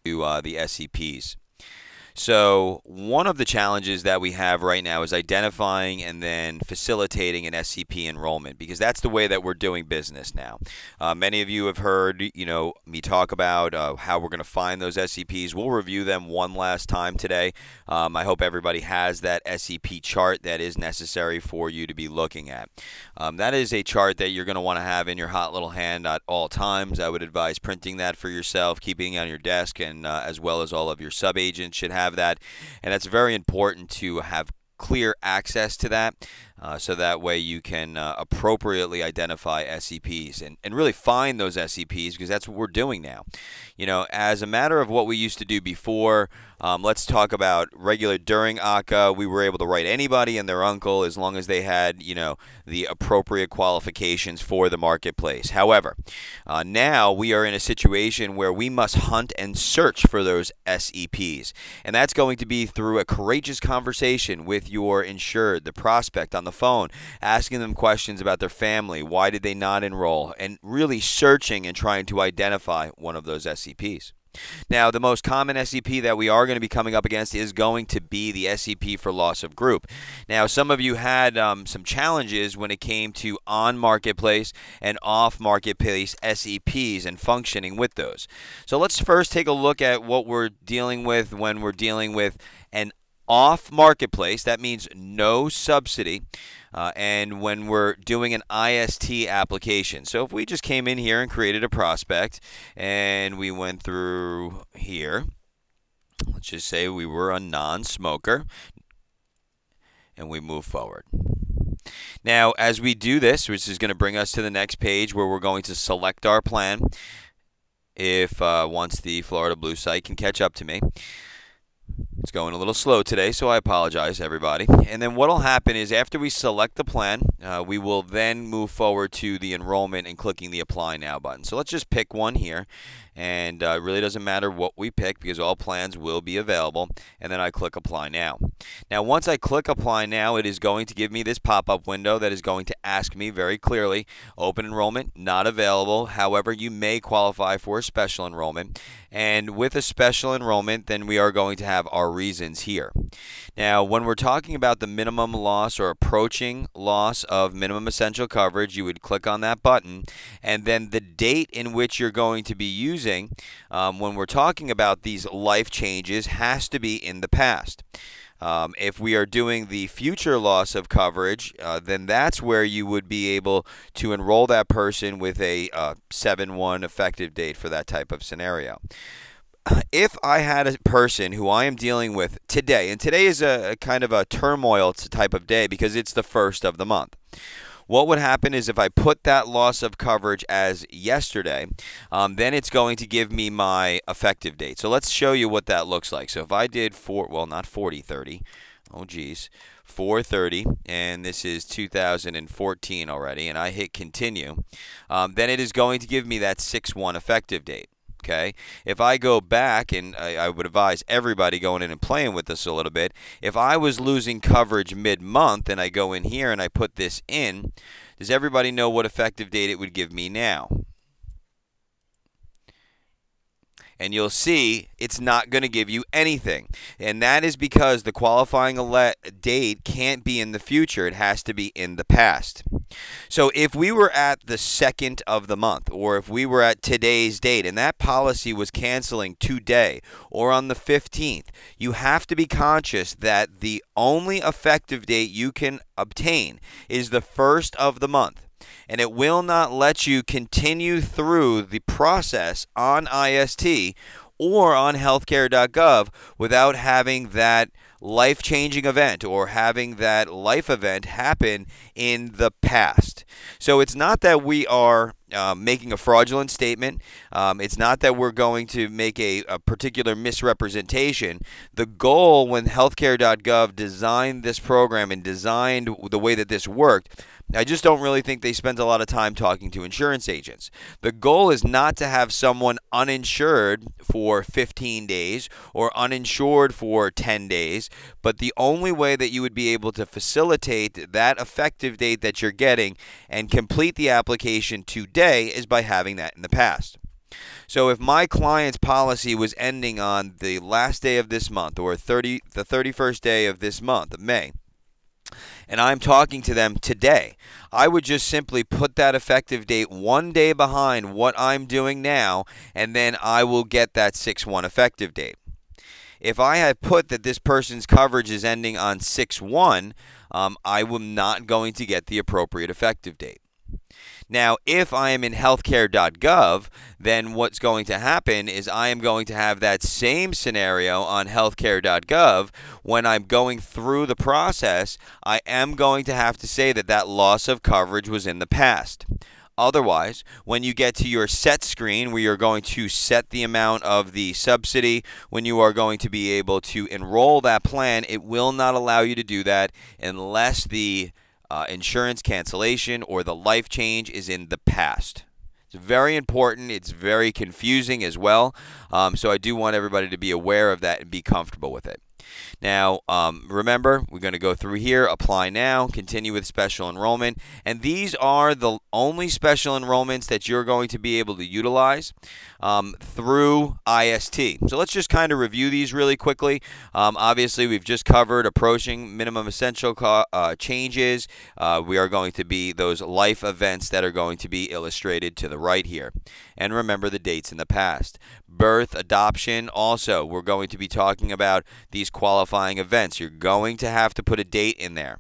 to the SEPs. So one of the challenges that we have right now is identifying and then facilitating an SCP enrollment because that's the way that we're doing business now. Many of you have heard, me talk about how we're going to find those SCPs. We'll review them one last time today. I hope everybody has that SCP chart that is necessary for you to be looking at. That is a chart that you're going to want to have in your hot little hand at all times. I would advise printing that for yourself, keeping it on your desk, and as well as all of your sub-agents should have that. And that's very important to have clear access to that so that way you can appropriately identify SCPs and really find those SCPs because that's what we're doing now. As a matter of what we used to do before, let's talk about regular during ACA. We were able to write anybody and their uncle as long as they had, the appropriate qualifications for the marketplace. However, now we are in a situation where we must hunt and search for those SEPs. And that's going to be through a courageous conversation with your insured, the prospect on the phone, asking them questions about their family, why did they not enroll, and really searching and trying to identify one of those SEPs. Now, the most common SCP that we are going to be coming up against is going to be the SCP for loss of group. Now, some of you had some challenges when it came to on-marketplace and off-marketplace SCPs and functioning with those. So let's first take a look at what we're dealing with when we're dealing with an off-marketplace. That means no subsidy. And when we're doing an IST application. So if we just came in here and created a prospect and we went through here, let's just say we were a non-smoker and we move forward. Now, as we do this, which is going to bring us to the next page where we're going to select our plan if once the Florida Blue site can catch up to me. It's going a little slow today, so I apologize, everybody. And then what will happen is after we select the plan, we will then move forward to the enrollment and clicking the Apply Now button. So let's just pick one here. And it really doesn't matter what we pick because all plans will be available. And then I click Apply Now. Now, once I click Apply Now, it is going to give me this pop-up window that is going to ask me very clearly, open enrollment, not available. However, you may qualify for a special enrollment. And with a special enrollment, then we are going to have our reasons here. Now, when we're talking about the minimum loss or approaching loss of minimum essential coverage, you would click on that button, and then the date in which you're going to be using when we're talking about these life changes has to be in the past. If we are doing the future loss of coverage, then that's where you would be able to enroll that person with a 7/1 effective date for that type of scenario. If I had a person who I am dealing with today, and today is a kind of a turmoil type of day because it's the first of the month. What would happen is if I put that loss of coverage as yesterday, then it's going to give me my effective date. So let's show you what that looks like. So if I did not 40/30, oh geez, 4/30, and this is 2014 already, and I hit continue, then it is going to give me that 6/1 effective date. Okay, if I go back, and I would advise everybody going in and playing with this a little bit, if I was losing coverage mid-month and I go in here and I put this in, does everybody know what effective date it would give me now? And you'll see it's not going to give you anything. And that is because the qualifying date can't be in the future. It has to be in the past. So if we were at the 2nd of the month, or if we were at today's date, and that policy was canceling today or on the 15th, you have to be conscious that the only effective date you can obtain is the 1st of the month. And it will not let you continue through the process on IST or on healthcare.gov without having that life-changing event or having that life event happen in the past. So it's not that we are making a fraudulent statement. It's not that we're going to make a particular misrepresentation. The goal when healthcare.gov designed this program and designed the way that this worked, I just don't really think they spent a lot of time talking to insurance agents. The goal is not to have someone uninsured for 15 days or uninsured for 10 days, but the only way that you would be able to facilitate that effective date that you're getting and complete the application today is by having that in the past. So if my client's policy was ending on the last day of this month, or the 31st day of this month of May, and I'm talking to them today, I would just simply put that effective date one day behind what I'm doing now, and then I will get that 6/1 effective date. If I had put that this person's coverage is ending on 6/1, I am not going to get the appropriate effective date. Now, if I am in healthcare.gov, then what's going to happen is I am going to have that same scenario on healthcare.gov. When I'm going through the process, I am going to have to say that that loss of coverage was in the past. Otherwise, when you get to your set screen where you're going to set the amount of the subsidy, when you are going to be able to enroll that plan, it will not allow you to do that unless the insurance cancellation or the life change is in the past. It's very important. It's very confusing as well. So I do want everybody to be aware of that and be comfortable with it. Now, remember, we're going to go through here, apply now, continue with special enrollment, and these are the only special enrollments that you're going to be able to utilize through IST. So let's just kind of review these really quickly. Obviously, we've just covered approaching minimum essential changes. We are going to be those life events that are going to be illustrated to the right here. And remember the dates in the past. Birth, adoption, also, we're going to be talking about these qualifying events. You're going to have to put a date in there.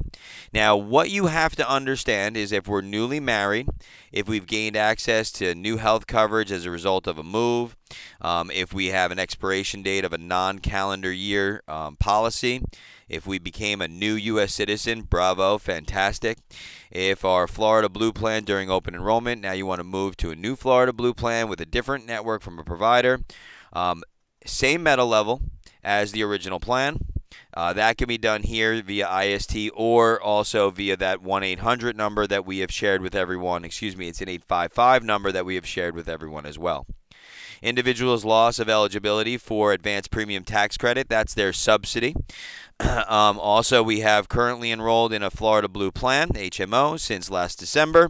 Now, what you have to understand is if we're newly married, if we've gained access to new health coverage as a result of a move, if we have an expiration date of a non-calendar year policy, if we became a new U.S. citizen, bravo, fantastic. If our Florida Blue plan during open enrollment, now you want to move to a new Florida Blue plan with a different network from a provider, same meta level as the original plan. That can be done here via IST or also via that 1-800 number that we have shared with everyone. Excuse me, it's an 855 number that we have shared with everyone as well. Individuals' loss of eligibility for advanced premium tax credit, that's their subsidy. Also, we have currently enrolled in a Florida Blue plan, HMO, since last December.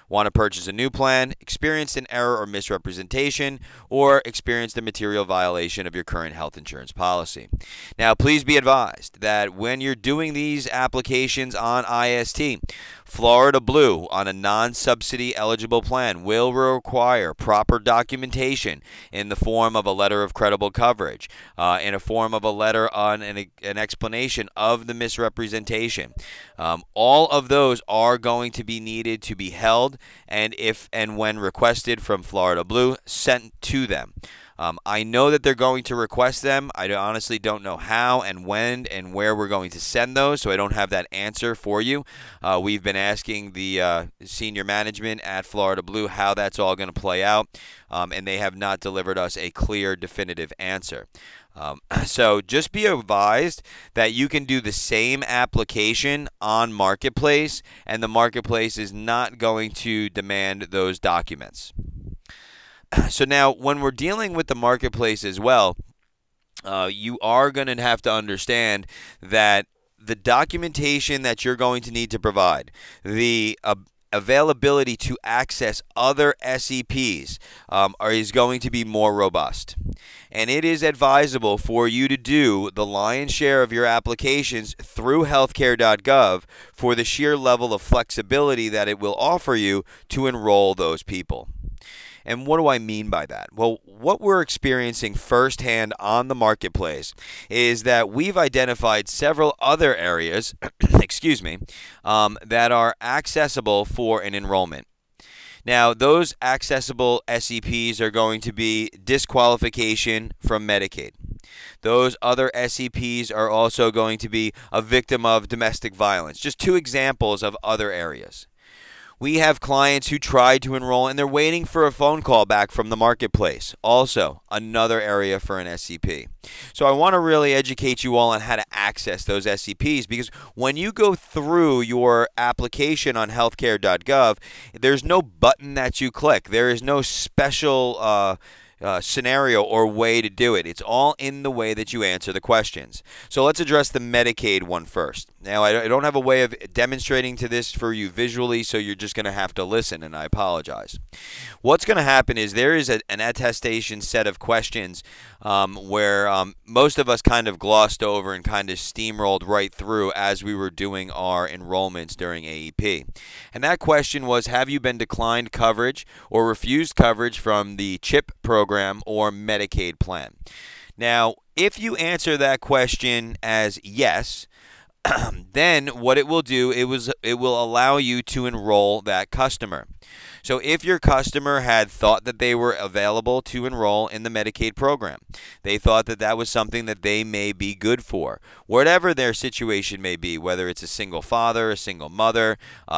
Want to purchase a new plan, experienced an error or misrepresentation, or experienced a material violation of your current health insurance policy. Now, please be advised that when you're doing these applications on IST, Florida Blue on a non-subsidy eligible plan will require proper documentation in the form of a letter of credible coverage, in a form of a letter on an explanation of the misrepresentation. All of those are going to be needed to be held and if and when requested from Florida Blue, sent to them. I know that they're going to request them. I honestly don't know how and when and where we're going to send those, so I don't have that answer for you. We've been asking the senior management at Florida Blue how that's all going to play out, and they have not delivered us a clear, definitive answer. So just be advised that you can do the same application on Marketplace, and the Marketplace is not going to demand those documents. So now, when we're dealing with the Marketplace as well, you are going to have to understand that the documentation that you're going to need to provide, the availability to access other SEPs is going to be more robust. And it is advisable for you to do the lion's share of your applications through healthcare.gov for the sheer level of flexibility that it will offer you to enroll those people. And what do I mean by that? Well, what we're experiencing firsthand on the Marketplace is that we've identified several other areas, excuse me, that are accessible for an enrollment. Now, those accessible SEPs are going to be disqualification from Medicaid. Those other SEPs are also going to be a victim of domestic violence. Just two examples of other areas. We have clients who tried to enroll and they're waiting for a phone call back from the Marketplace. Also, another area for an SEP. So I want to really educate you all on how to access those SEPs, because when you go through your application on healthcare.gov, there's no button that you click. There is no special scenario or way to do it. It's all in the way that you answer the questions. So let's address the Medicaid one first. Now, I don't have a way of demonstrating to this for you visually, so you're just going to have to listen, and I apologize. What's going to happen is there is an attestation set of questions where most of us kind of glossed over and kind of steamrolled right through as we were doing our enrollments during AEP. And that question was, have you been declined coverage or refused coverage from the CHIP program or Medicaid plan? Now, if you answer that question as yes, then what it will do, it will allow you to enroll that customer. So if your customer had thought that they were available to enroll in the Medicaid program, they thought that that was something that they may be good for, whatever their situation may be, whether it's a single father, a single mother,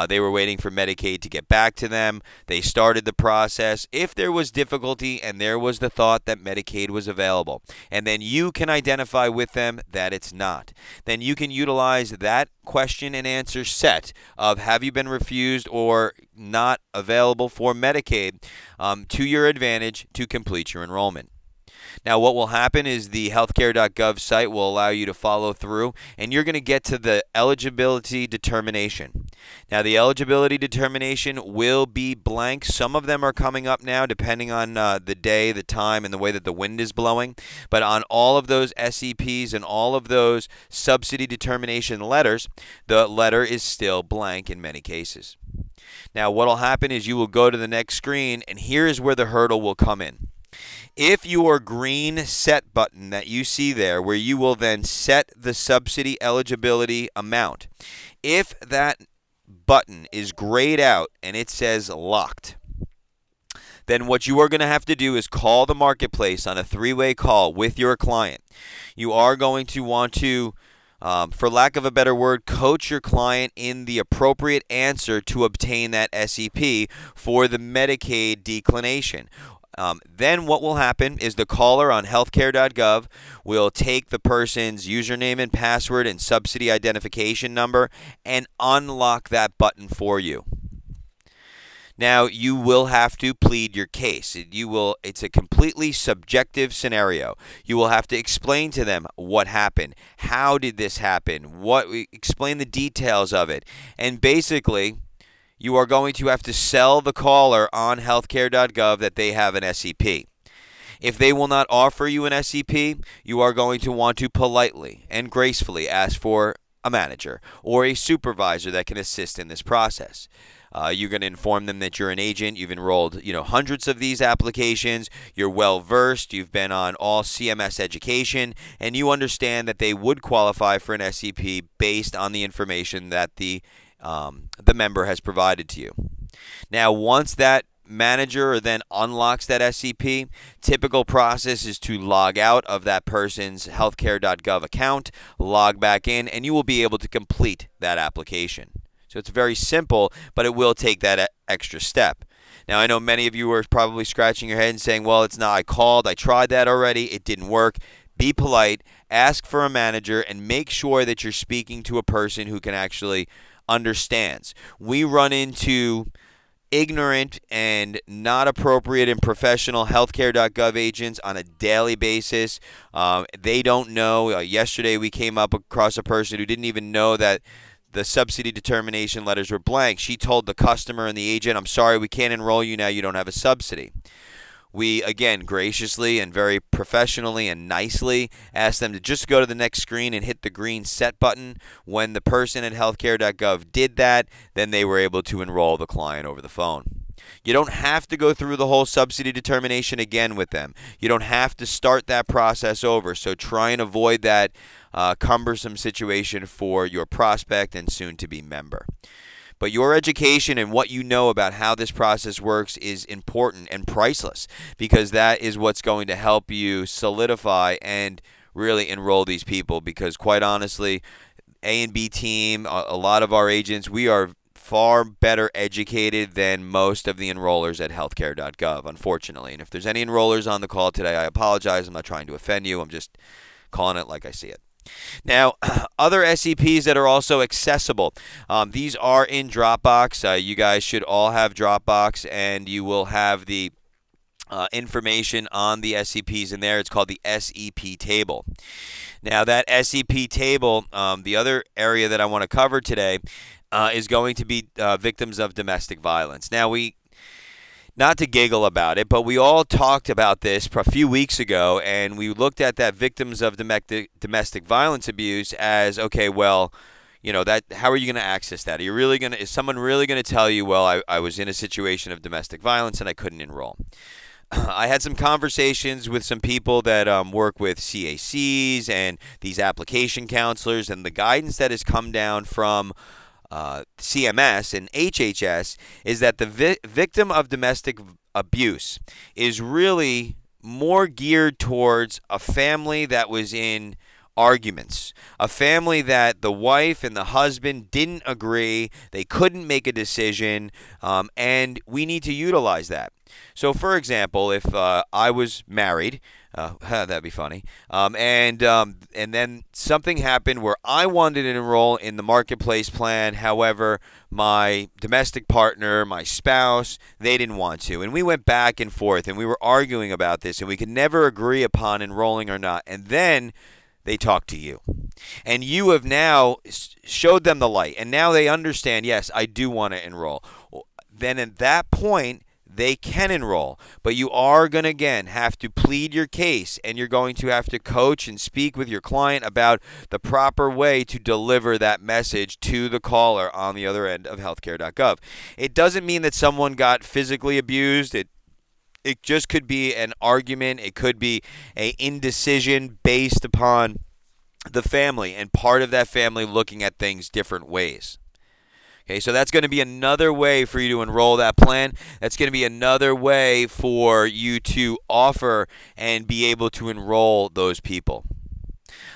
they were waiting for Medicaid to get back to them, they started the process. If there was difficulty and there was the thought that Medicaid was available, and then you can identify with them that it's not, then you can utilize that question and answer set of have you been refused or not available for Medicaid to your advantage to complete your enrollment. Now, what will happen is the healthcare.gov site will allow you to follow through, and you're going to get to the eligibility determination. Now, the eligibility determination will be blank. Some of them are coming up now, depending on the day, the time, and the way that the wind is blowing. But on all of those SEPs and all of those subsidy determination letters, the letter is still blank in many cases. Now, what will happen is you will go to the next screen, and here is where the hurdle will come in. If your green set button that you see there, where you will then set the subsidy eligibility amount, if that button is grayed out and it says locked, then what you are going to have to do is call the marketplace on a three-way call with your client. You are going to want to, for lack of a better word, coach your client in the appropriate answer to obtain that SEP for the Medicaid declination. Then what will happen is the caller on healthcare.gov will take the person's username and password and subsidy identification number and unlock that button for you. Now, you will have to plead your case. It's a completely subjective scenario. You will have to explain to them what happened. How did this happen? Explain the details of it. And basically, you are going to have to sell the caller on healthcare.gov that they have an SEP. If they will not offer you an SEP, you are going to want to politely and gracefully ask for a manager or a supervisor that can assist in this process. You're going to inform them that you're an agent, you've enrolled hundreds of these applications, you're well versed, you've been on all CMS education, and you understand that they would qualify for an SEP based on the information that the member has provided to you. Now, once that manager then unlocks that SEP, typical process is to log out of that person's healthcare.gov account, log back in, and you will be able to complete that application. So it's very simple, but it will take that extra step. Now, I know many of you are probably scratching your head and saying, well, it's not, I called, I tried that already, it didn't work. Be polite, ask for a manager, and make sure that you're speaking to a person who can actually understands. We run into ignorant and not appropriate and professional healthcare.gov agents on a daily basis. They don't know. Yesterday we came up across a person who didn't even know that the subsidy determination letters were blank. She told the customer and the agent, I'm sorry, we can't enroll you now, you don't have a subsidy. We, again, graciously and very professionally and nicely asked them to just go to the next screen and hit the green set button. When the person at healthcare.gov did that, then they were able to enroll the client over the phone. You don't have to go through the whole subsidy determination again with them. You don't have to start that process over. So try and avoid that cumbersome situation for your prospect and soon-to-be member. But your education and what you know about how this process works is important and priceless, because that is what's going to help you solidify and really enroll these people. Because quite honestly, A and B team, a lot of our agents, we are far better educated than most of the enrollers at healthcare.gov, unfortunately. And if there's any enrollers on the call today, I apologize. I'm not trying to offend you. I'm just calling it like I see it. Now, other SEPs that are also accessible. These are in Dropbox. You guys should all have Dropbox, and you will have the information on the SEPs in there. It's called the SEP table. Now, that SEP table, the other area that I want to cover today is going to be victims of domestic violence. Now, not to giggle about it, but we all talked about this a few weeks ago, and we looked at that victims of domestic violence abuse as, okay, well, that how are you going to access that? Is someone really going to tell you, well, I was in a situation of domestic violence and I couldn't enroll? I had some conversations with some people that work with CACs and these application counselors, and the guidance that has come down from CMS and HHS is that the victim of domestic abuse is really more geared towards a family that was in arguments, a family that the wife and the husband didn't agree, they couldn't make a decision, and we need to utilize that. So, for example, if I was married, that'd be funny, and then something happened where I wanted to enroll in the marketplace plan. However, my domestic partner, my spouse, they didn't want to, and we went back and forth, and we were arguing about this, and we could never agree upon enrolling or not. And then they talk to you, and you have now showed them the light, and now they understand, yes, I do want to enroll. Then at that point, they can enroll, but you are going to, again, have to plead your case, and you're going to have to coach and speak with your client about the proper way to deliver that message to the caller on the other end of healthcare.gov. It doesn't mean that someone got physically abused. It just could be an argument. It could be an indecision based upon the family and part of that family looking at things different ways. Okay, so that's going to be another way for you to enroll that plan. That's going to be another way for you to offer and be able to enroll those people.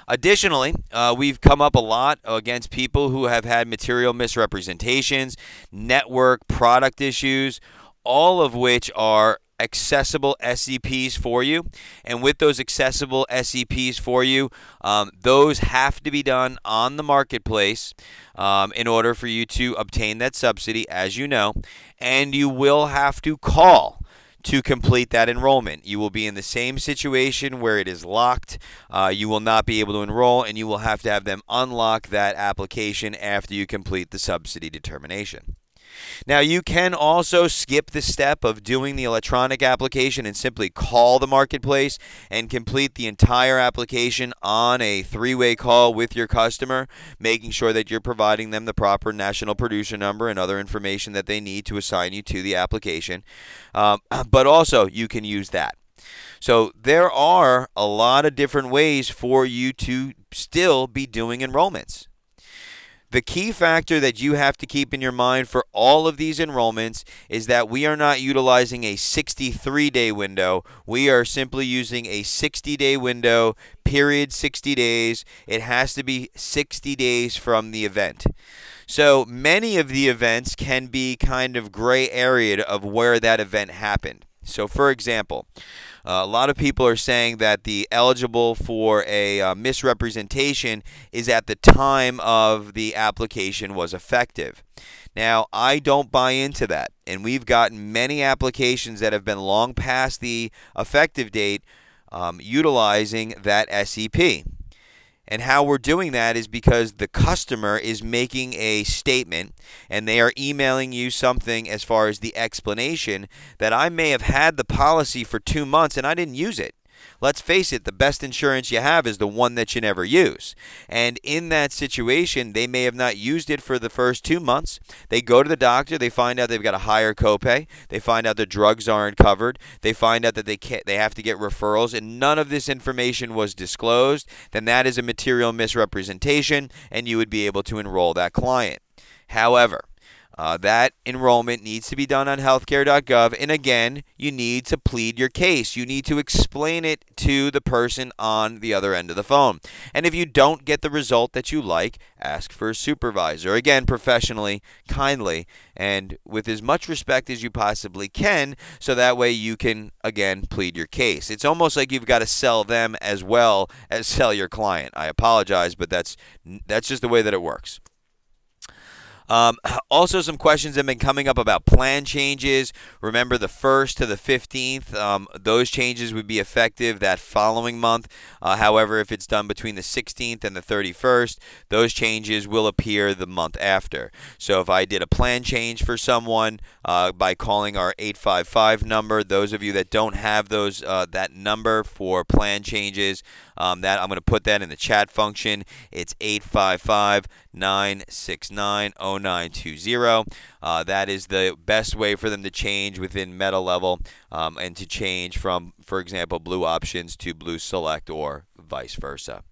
Additionally, we've come up a lot against people who have had material misrepresentations, network product issues, all of which are accessible SEPs for you. And with those accessible SEPs for you, those have to be done on the marketplace in order for you to obtain that subsidy, as you know. And you will have to call to complete that enrollment. You will be in the same situation where it is locked. You will not be able to enroll, and you will have to have them unlock that application after you complete the subsidy determination. Now, you can also skip the step of doing the electronic application and simply call the marketplace and complete the entire application on a three-way call with your customer, making sure that you're providing them the proper national producer number and other information that they need to assign you to the application. But also, you can use that. So there are a lot of different ways for you to still be doing enrollments. The key factor that you have to keep in your mind for all of these enrollments is that we are not utilizing a 63-day window. We are simply using a 60-day window, period, 60 days. It has to be 60 days from the event. So many of the events can be kind of gray area of where that event happened. So, for example, a lot of people are saying that the eligible for a misrepresentation is at the time of the application was effective. Now, I don't buy into that, and we've gotten many applications that have been long past the effective date utilizing that SEP. And how we're doing that is because the customer is making a statement and they are emailing you something as far as the explanation that I may have had the policy for 2 months and I didn't use it. Let's face it, the best insurance you have is the one that you never use. And in that situation, they may have not used it for the first 2 months. They go to the doctor, they find out they've got a higher copay, they find out the drugs aren't covered, they find out that they have to get referrals, and none of this information was disclosed. Then that is a material misrepresentation, and you would be able to enroll that client. However, that enrollment needs to be done on healthcare.gov, and again, you need to plead your case. You need to explain it to the person on the other end of the phone. And if you don't get the result that you like, ask for a supervisor. Again, professionally, kindly, and with as much respect as you possibly can, so that way you can, again, plead your case. It's almost like you've got to sell them as well as sell your client. I apologize, but that's just the way that it works. Um, Also, some questions have been coming up about plan changes. Remember, the 1st to the 15th, those changes would be effective that following month. However, if it's done between the 16th and the 31st, those changes will appear the month after. So if I did a plan change for someone by calling our 855 number, those of you that don't have that number for plan changes, that I'm going to put that in the chat function. It's 855-969-0920. That is the best way for them to change within Meta level and to change from, for example, Blue Options to Blue Select or vice versa.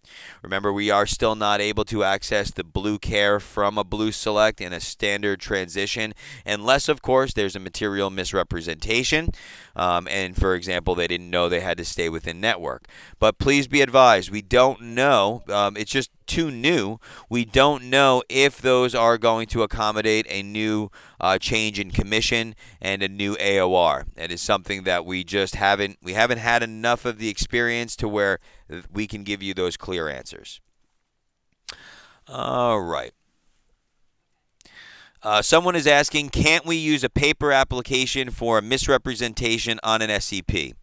Remember, we are still not able to access the Blue Care from a Blue Select in a standard transition, unless, of course, there's a material misrepresentation. And, for example, they didn't know they had to stay within network. But please be advised, we don't know. It's just too new. We don't know if those are going to accommodate a new change in commission and a new AOR. It is something that we haven't had enough of the experience to where we can give you those clear answers. All right. Someone is asking, can't we use a paper application for a misrepresentation on an SEP?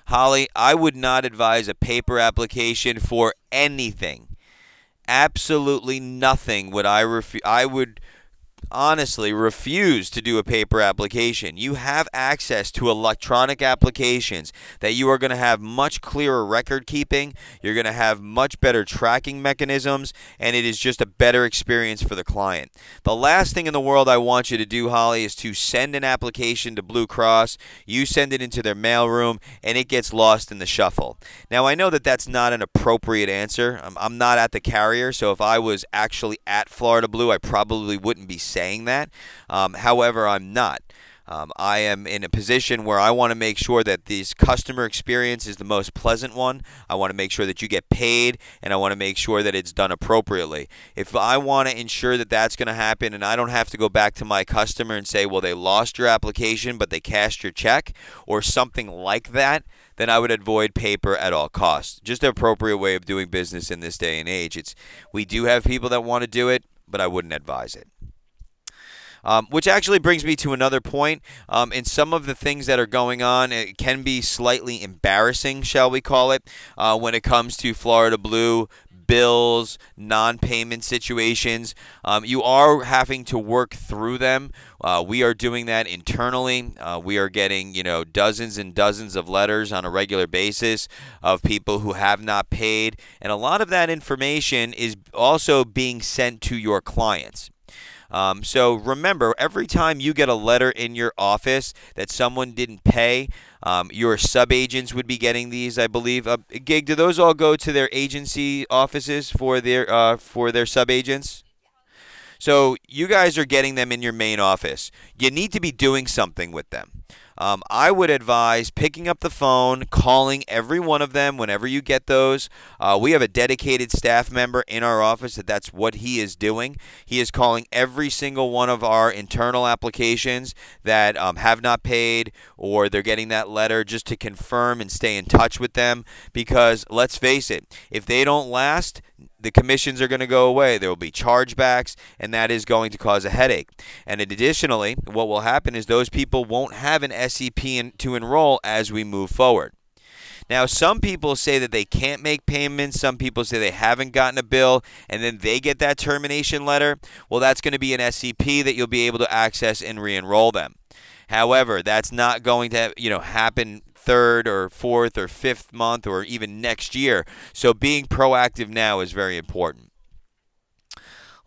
Holly, I would not advise a paper application for anything. Absolutely nothing would I would honestly refuse to do a paper application. You have access to electronic applications that you are going to have much clearer record keeping. You're going to have much better tracking mechanisms, and it is just a better experience for the client. The last thing in the world I want you to do, Holly, is to send an application to Blue Cross. You send it into their mailroom, and it gets lost in the shuffle. Now, I know that that's not an appropriate answer. I'm not at the carrier, so if I was actually at Florida Blue, I probably wouldn't be saying that. However, I'm not. I am in a position where I want to make sure that this customer experience is the most pleasant one. I want to make sure that you get paid, and I want to make sure that it's done appropriately. If I want to ensure that that's going to happen and I don't have to go back to my customer and say, well, they lost your application, but they cashed your check, or something like that, then I would avoid paper at all costs. Just an appropriate way of doing business in this day and age. We do have people that want to do it, but I wouldn't advise it. Which actually brings me to another point. In some of the things that are going on, it can be slightly embarrassing, shall we call it, when it comes to Florida Blue bills, non-payment situations. You are having to work through them. We are doing that internally. We are getting, dozens and dozens of letters on a regular basis of people who have not paid, and a lot of that information is also being sent to your clients. So remember, every time you get a letter in your office that someone didn't pay, your sub-agents would be getting these, I believe. Gig, do those all go to their agency offices for their sub-agents? So you guys are getting them in your main office. You need to be doing something with them. I would advise picking up the phone, calling every one of them whenever you get those. We have a dedicated staff member in our office that's what he is doing. He is calling every single one of our internal applications that have not paid, or they're getting that letter, just to confirm and stay in touch with them. Because let's face it, if they don't last, the commissions are going to go away. There will be chargebacks, and that is going to cause a headache. And additionally, what will happen is those people won't have an SEP to enroll as we move forward. Now, some people say that they can't make payments. Some people say they haven't gotten a bill, and then they get that termination letter. Well, that's going to be an SEP that you'll be able to access and re-enroll them. However, that's not going to happen third or fourth or fifth month or even next year. So being proactive now is very important.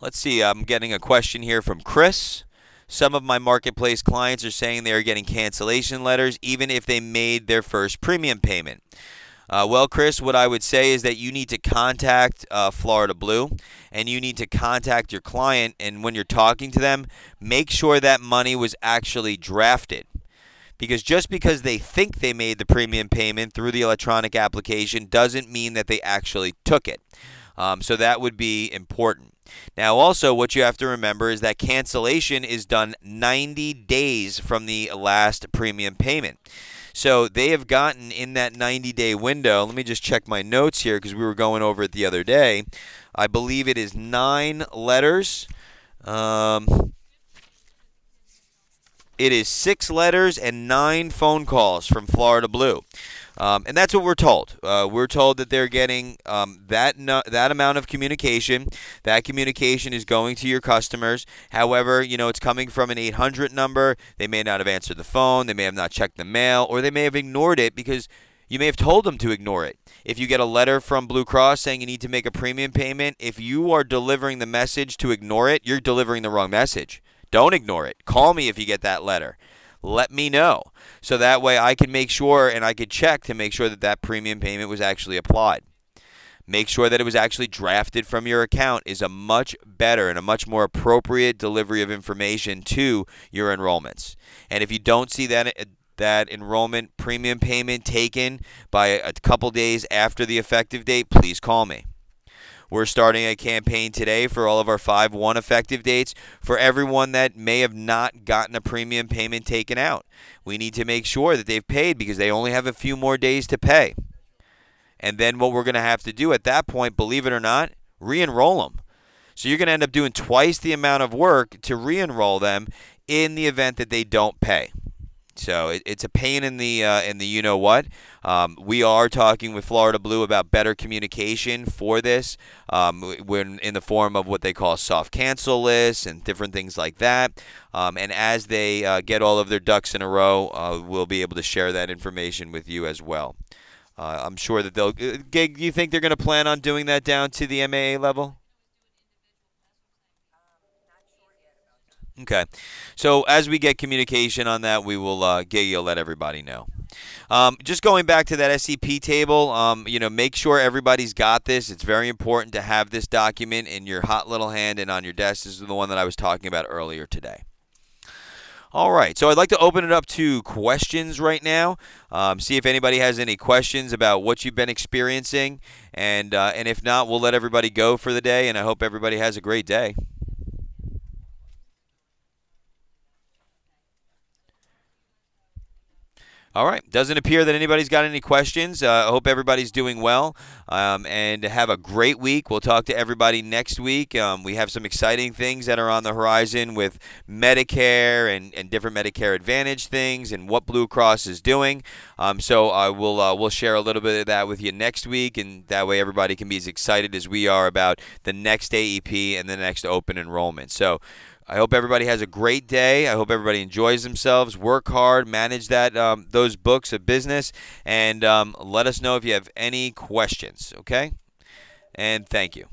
Let's see. I'm getting a question here from Chris. Some of my marketplace clients are saying they are getting cancellation letters even if they made their first premium payment. Well, Chris, what I would say is that you need to contact Florida Blue, and you need to contact your client, and when you're talking to them, make sure that money was actually drafted. Because just because they think they made the premium payment through the electronic application doesn't mean that they actually took it. So that would be important. Now, also, what you have to remember is that cancellation is done 90 days from the last premium payment. So they have gotten in that 90-day window. Let me just check my notes here because we were going over it the other day. I believe it is 9 letters. It is 6 letters and 9 phone calls from Florida Blue. And that's what we're told. We're told that they're getting that amount of communication. That communication is going to your customers. However, it's coming from an 800 number. They may not have answered the phone. They may have not checked the mail, or they may have ignored it because you may have told them to ignore it. If you get a letter from Blue Cross saying you need to make a premium payment, if you are delivering the message to ignore it, you're delivering the wrong message. Don't ignore it. Call me if you get that letter. Let me know. So that way I can make sure and I could check to make sure that that premium payment was actually applied. Make sure that it was actually drafted from your account is a much better and a much more appropriate delivery of information to your enrollments. And if you don't see that enrollment premium payment taken by a couple days after the effective date, please call me. We're starting a campaign today for all of our 5/1 effective dates for everyone that may have not gotten a premium payment taken out. We need to make sure that they've paid because they only have a few more days to pay. And then what we're going to have to do at that point, believe it or not, re-enroll them. So you're going to end up doing twice the amount of work to re-enroll them in the event that they don't pay. So it's a pain in the you know what. We are talking with Florida Blue about better communication for this, when in the form of what they call soft cancel lists and different things like that. And as they get all of their ducks in a row, we'll be able to share that information with you as well. I'm sure that they'll. Gig, you think they're going to plan on doing that down to the MAA level? Okay. So as we get communication on that, we will let everybody know. Just going back to that SEP table, make sure everybody's got this. It's very important to have this document in your hot little hand and on your desk. This is the one that I was talking about earlier today. All right, so I'd like to open it up to questions right now. See if anybody has any questions about what you've been experiencing, and if not, we'll let everybody go for the day. And I hope everybody has a great day. All right. Doesn't appear that anybody's got any questions. I hope everybody's doing well, and have a great week. We'll talk to everybody next week. We have some exciting things that are on the horizon with Medicare and different Medicare Advantage things and what Blue Cross is doing. So I will we'll share a little bit of that with you next week, and that way everybody can be as excited as we are about the next AEP and the next open enrollment. So I hope everybody has a great day. I hope everybody enjoys themselves. Work hard, manage those books of business, and let us know if you have any questions, okay? And thank you.